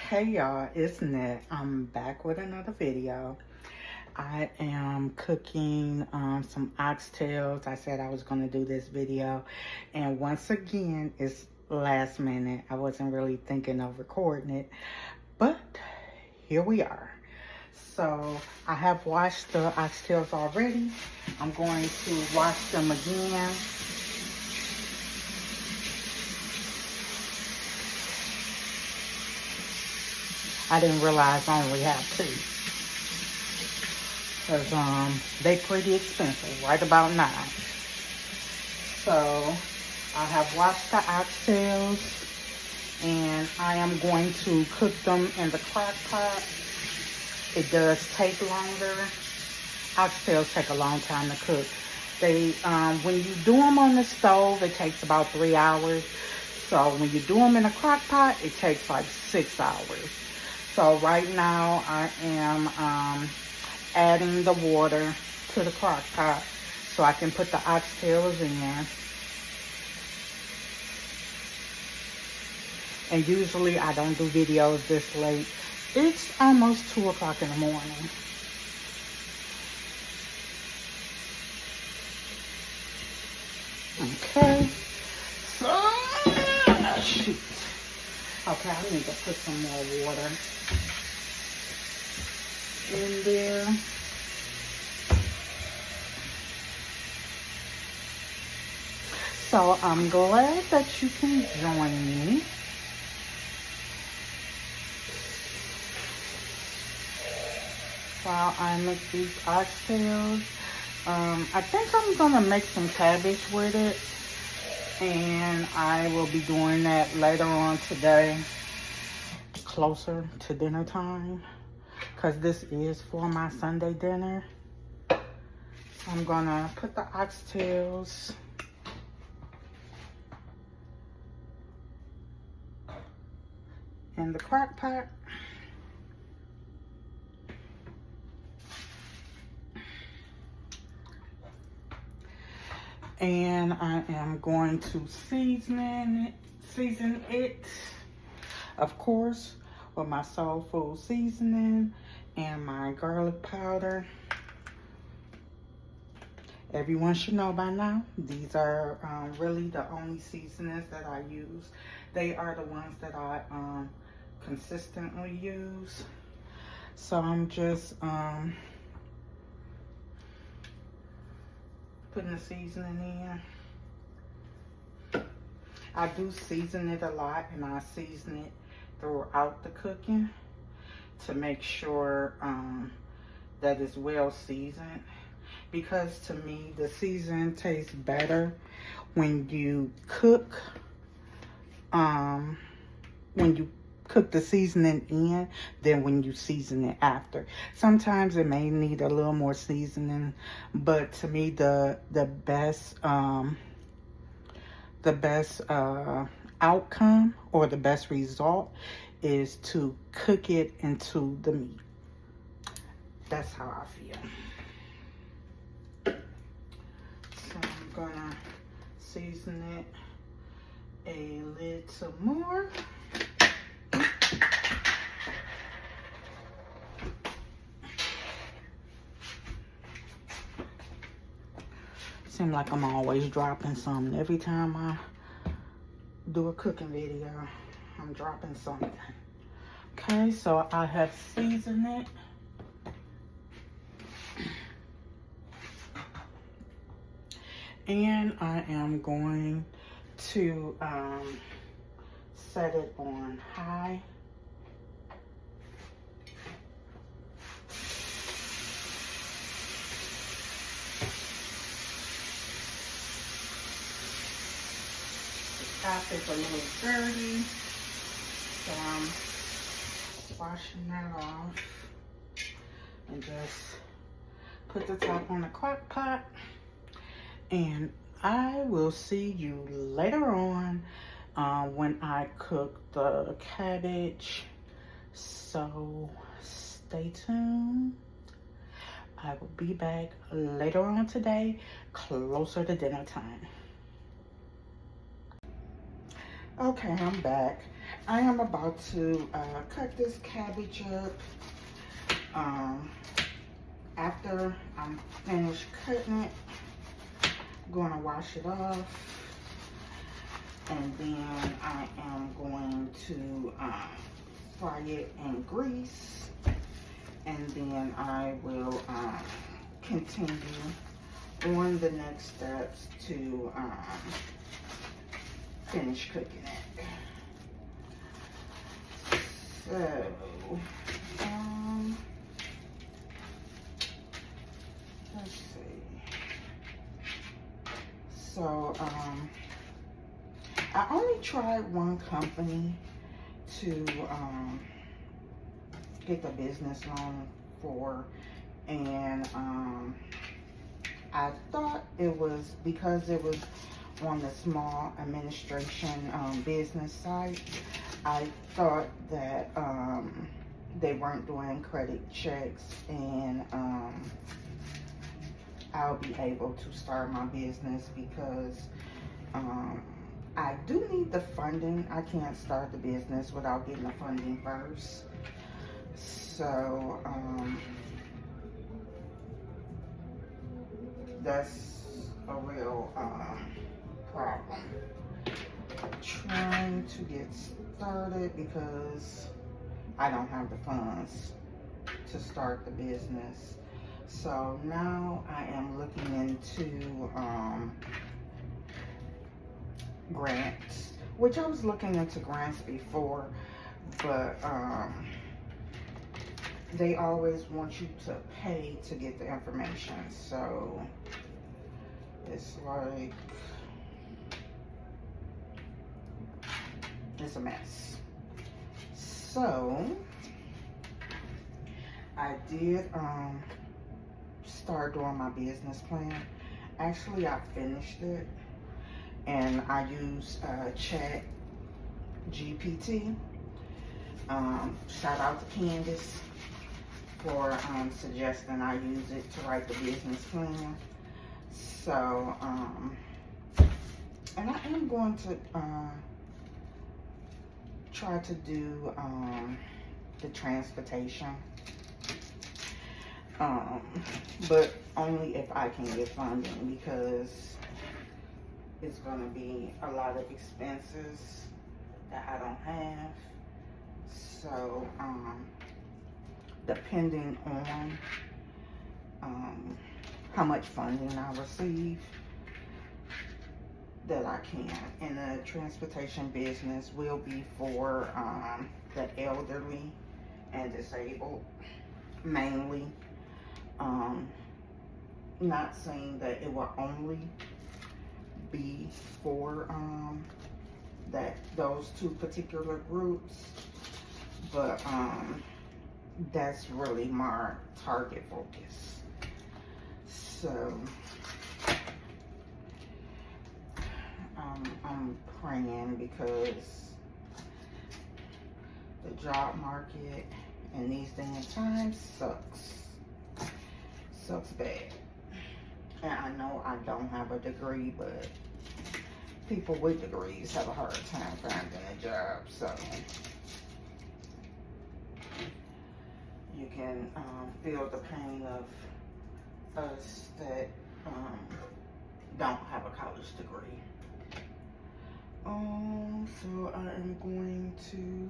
Hey y'all, it's Net. I'm back with another video. I am cooking some oxtails. I said I was going to do this video, and once again it's last minute. I wasn't really thinking of recording it, but here we are. So I have washed the oxtails already. I'm going to wash them again. I didn't realize I only have two, because they pretty expensive, right about now. So I have washed the oxtails, and I am going to cook them in the crock pot. It does take longer. Oxtails take a long time to cook. They when you do them on the stove, it takes about 3 hours. So when you do them in a crock pot, it takes like 6 hours. So right now I am adding the water to the crock pot so I can put the oxtails in. And usually I don't do videos this late. It's almost 2 o'clock in the morning. Okay. So, shoot. Okay, I need to put some more water in there. So I'm glad that you can join me. While I make these oxtails. I think I'm gonna make some cabbage with it. And I will be doing that later on today, closer to dinner time, because this is for my Sunday dinner. I'm gonna put the oxtails in the crock pot. And I am going to season it, of course, with my soul food seasoning and my garlic powder. Everyone should know by now, these are really the only seasonings that I use. They are the ones that I consistently use. So I'm just putting the seasoning in. I do season it a lot, and I season it throughout the cooking to make sure that it's well seasoned, because to me the season tastes better when you cook the seasoning in than when you season it after. Sometimes it may need a little more seasoning, but to me the best outcome or the best result is to cook it into the meat. That's how I feel. So I'm gonna season it a little more. Seems like I'm always dropping something. Every time I do a cooking video, I'm dropping something. Okay, so I have seasoned it. And I am going to set it on high. Top is a little dirty, so I'm washing that off and just put the top on the crock pot. And I will see you later on when I cook the cabbage. So stay tuned. I will be back later on today, closer to dinner time. Okay, I'm back. I am about to cut this cabbage up. After I'm finished cutting it, I'm going to wash it off. And then I am going to fry it in grease. And then I will continue on the next steps to finish cooking it. So, let's see. So, I only tried one company to get the business loan for, and I thought it was because it was on the small administration business site. I thought that they weren't doing credit checks, and I'll be able to start my business because I do need the funding. I can't start the business without getting the funding first. So that's a real problem. Trying to get started because I don't have the funds to start the business. So now I am looking into grants, which I was looking into grants before, but they always want you to pay to get the information. So it's like, it's a mess. So I did start doing my business plan. Actually, I finished it, and I use Chat GPT. Shout out to Candace for suggesting I use it to write the business plan. So, and I am going to try to do the transportation, but only if I can get funding, because it's going to be a lot of expenses that I don't have. So, depending on how much funding I receive, that I can. And the transportation business will be for the elderly and disabled, mainly. Not saying that it will only be for those two particular groups, but that's really my target focus. So I'm praying, because the job market in these day and times sucks bad. And I know I don't have a degree, but people with degrees have a hard time finding a job. So you can feel the pain of us that don't have a college degree. So I am going to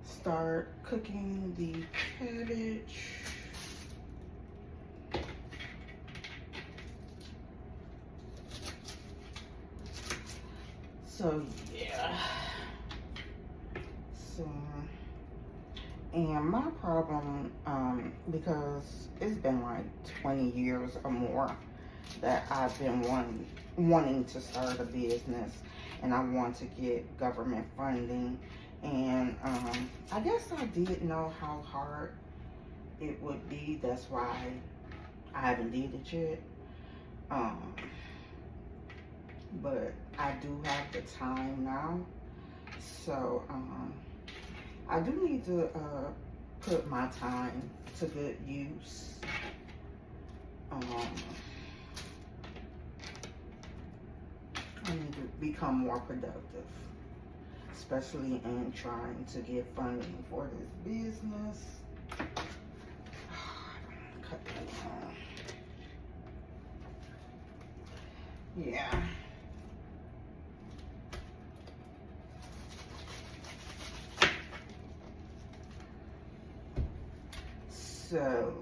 start cooking the cabbage. So yeah. So, and my problem, because it's been like 20 years or more that I've been wanting to start a business, and I want to get government funding. And I guess I did know how hard it would be. That's why I haven't did it yet. But I do have the time now. So I do need to put my time to good use. I need to become more productive. especially in trying to get funding for this business. Cut that down. Yeah. So,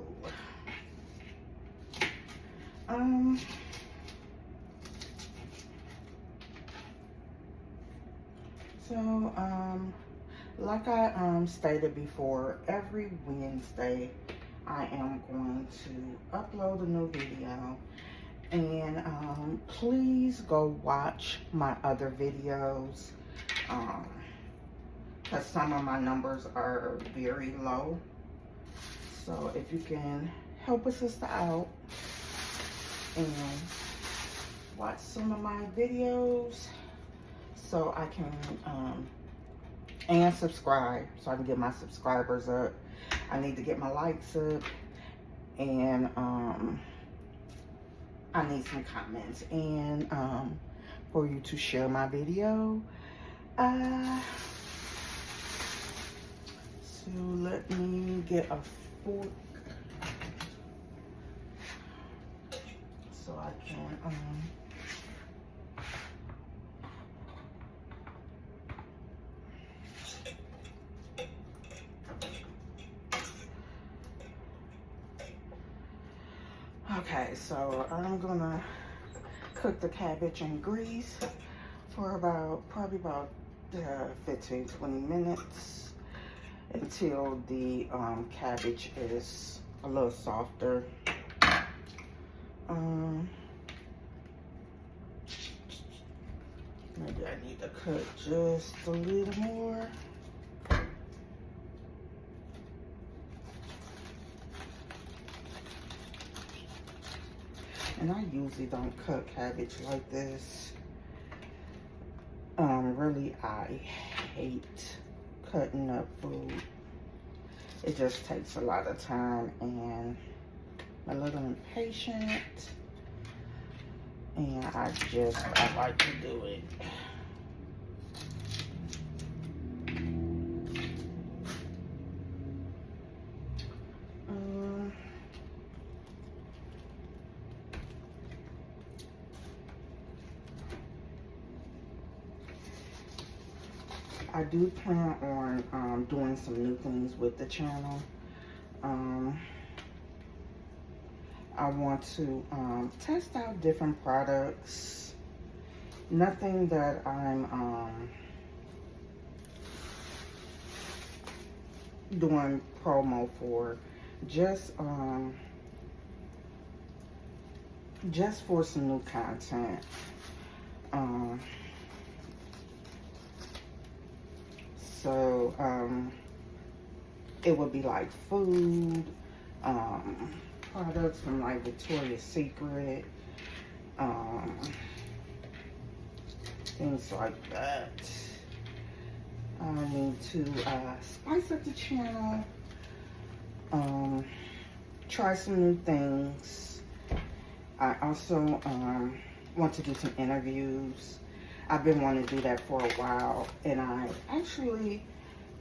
like I stated before, every Wednesday I am going to upload a new video, and please go watch my other videos, because some of my numbers are very low. So if you can help a sister out and watch some of my videos so I can and subscribe so I can get my subscribers up. I need to get my likes up, and I need some comments, and for you to share my video. So let me get a fork so I can okay, so I'm gonna cook the cabbage in grease for probably about 15-20 minutes until the cabbage is a little softer. Maybe I need to cut just a little more. And I usually don't cut cabbage like this. Really, I hate cutting up food. It just takes a lot of time, and I'm a little impatient. And I like to do it. I do plan on doing some new things with the channel. I want to test out different products. Nothing that I'm doing promo for. Just for some new content. So it would be like food, products from like Victoria's Secret, things like that. I need to spice up the channel, try some new things. I also want to do some interviews. I've been wanting to do that for a while, and I actually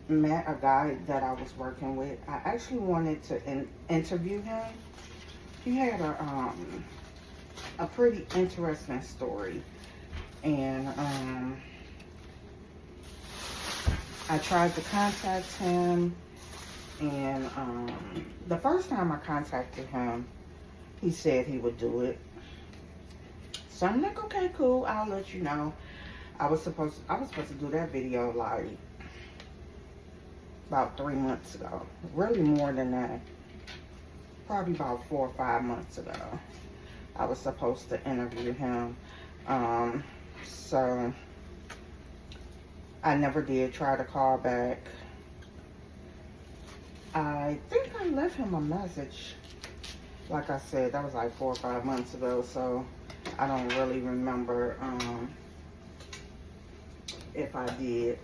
met a guy that I was working with. I actually wanted to interview him. He had a pretty interesting story, and I tried to contact him, and the first time I contacted him, he said he would do it. So I'm like, okay, cool, I'll let you know. I was supposed to do that video like about 3 months ago. Really more than that. Probably about 4 or 5 months ago. I was supposed to interview him. So I never did try to call back. I think I left him a message. Like I said, that was like 4 or 5 months ago, so I don't really remember if I did.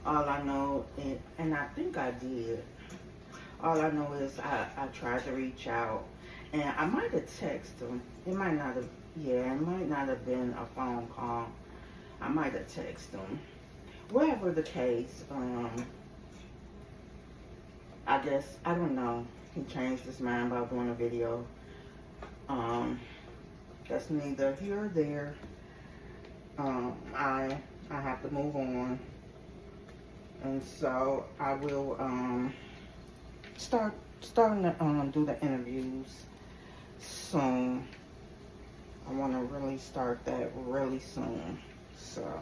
All I know is, and I think I did, all I know is I tried to reach out, and I might have texted him. It might not have been a phone call. I might have texted him. whatever the case, I guess, I don't know. He changed his mind about doing a video. That's neither here or there. I have to move on. And so I will starting to do the interviews soon. I want to really start that really soon. So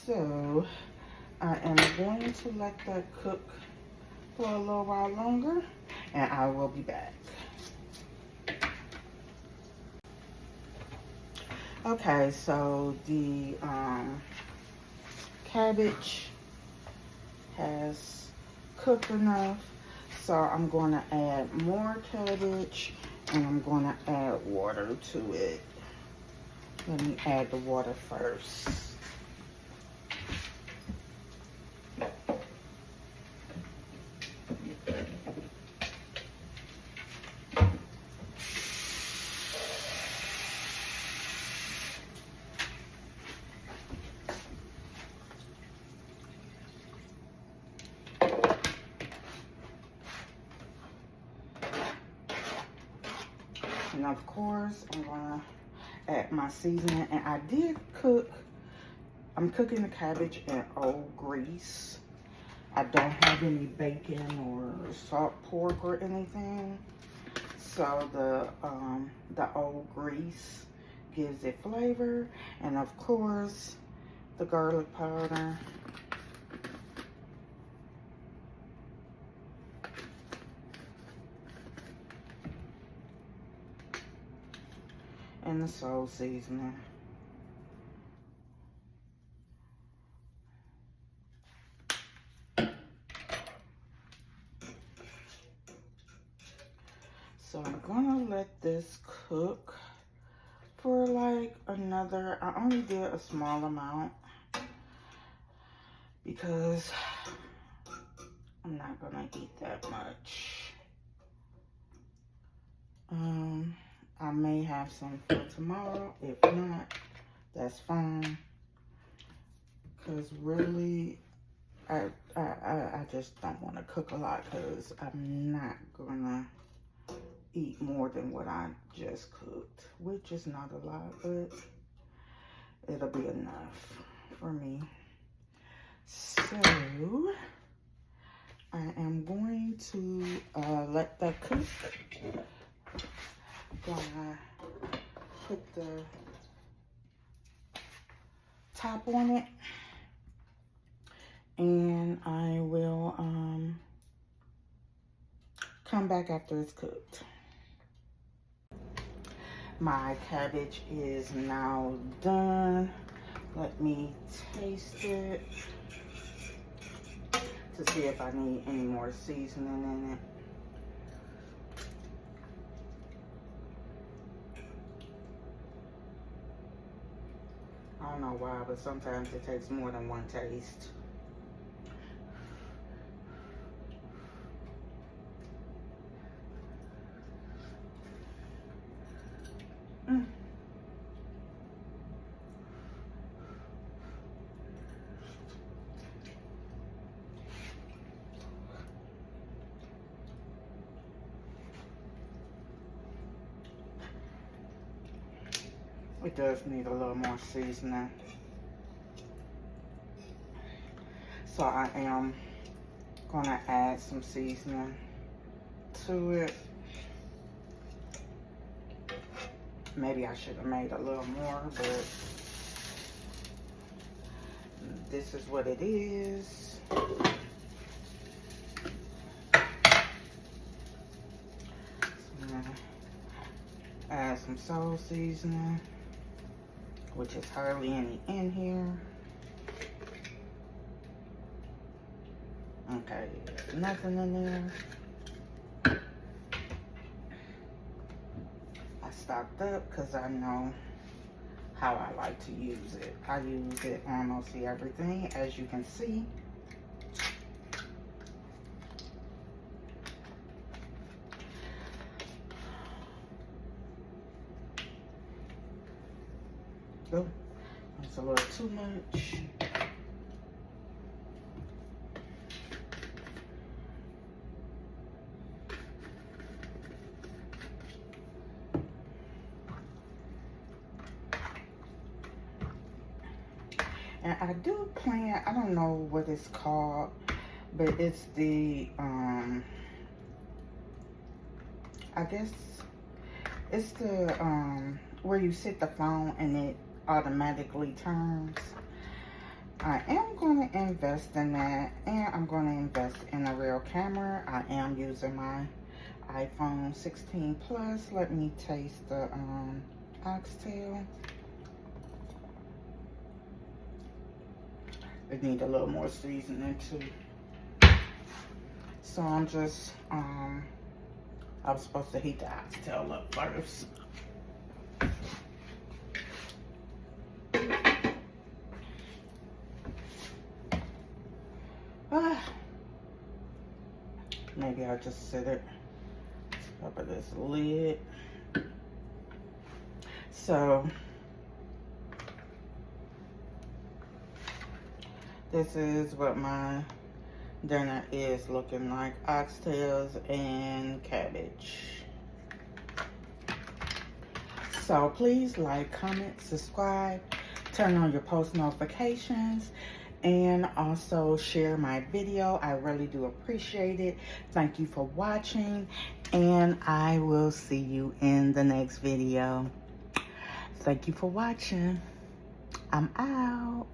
so I am going to let that cook for a little while longer, and I will be back. Okay, so the cabbage has cooked enough, so I'm going to add more cabbage, and I'm going to add water to it. Let me add the water first. And of course, I'm gonna add my seasoning. And I did cook, I'm cooking the cabbage in old grease. I don't have any bacon or salt pork or anything. So the old grease gives it flavor. And of course, the garlic powder. And the salt seasoning. So I'm gonna let this cook for like another, I only did a small amount because I'm not gonna eat that much. I may have some for tomorrow. If not, that's fine. Cause really, I just don't want to cook a lot because I'm not gonna eat more than what I just cooked, which is not a lot, but it'll be enough for me. So I am going to let that cook. Gonna put the top on it, and I will come back after it's cooked. My cabbage is now done. Let me taste it to see if I need any more seasoning in it. I don't know why, but sometimes it takes more than one taste. It does need a little more seasoning. So I am gonna add some seasoning to it. Maybe I should have made a little more, but this is what it is. Add some salt seasoning, which is hardly any in here. Okay, there's nothing in there. I stocked up because I know how I like to use it. I use it on almost everything, as you can see. Oh, that's a little too much. And I do plan, I don't know what it's called, but it's the, I guess it's the, where you set the phone and it automatically turns. I am going to invest in that, and I'm going to invest in a real camera. I am using my iPhone 16 Plus. Let me taste the oxtail. It needs a little more seasoning too. So I'm just, I was supposed to heat the oxtail up first. Maybe I'll just set it up of this lid. So this is what my dinner is looking like: oxtails and cabbage. So please like, comment, subscribe, turn on your post notifications, and also share my video. I really do appreciate it. Thank you for watching, and I will see you in the next video. Thank you for watching. I'm out.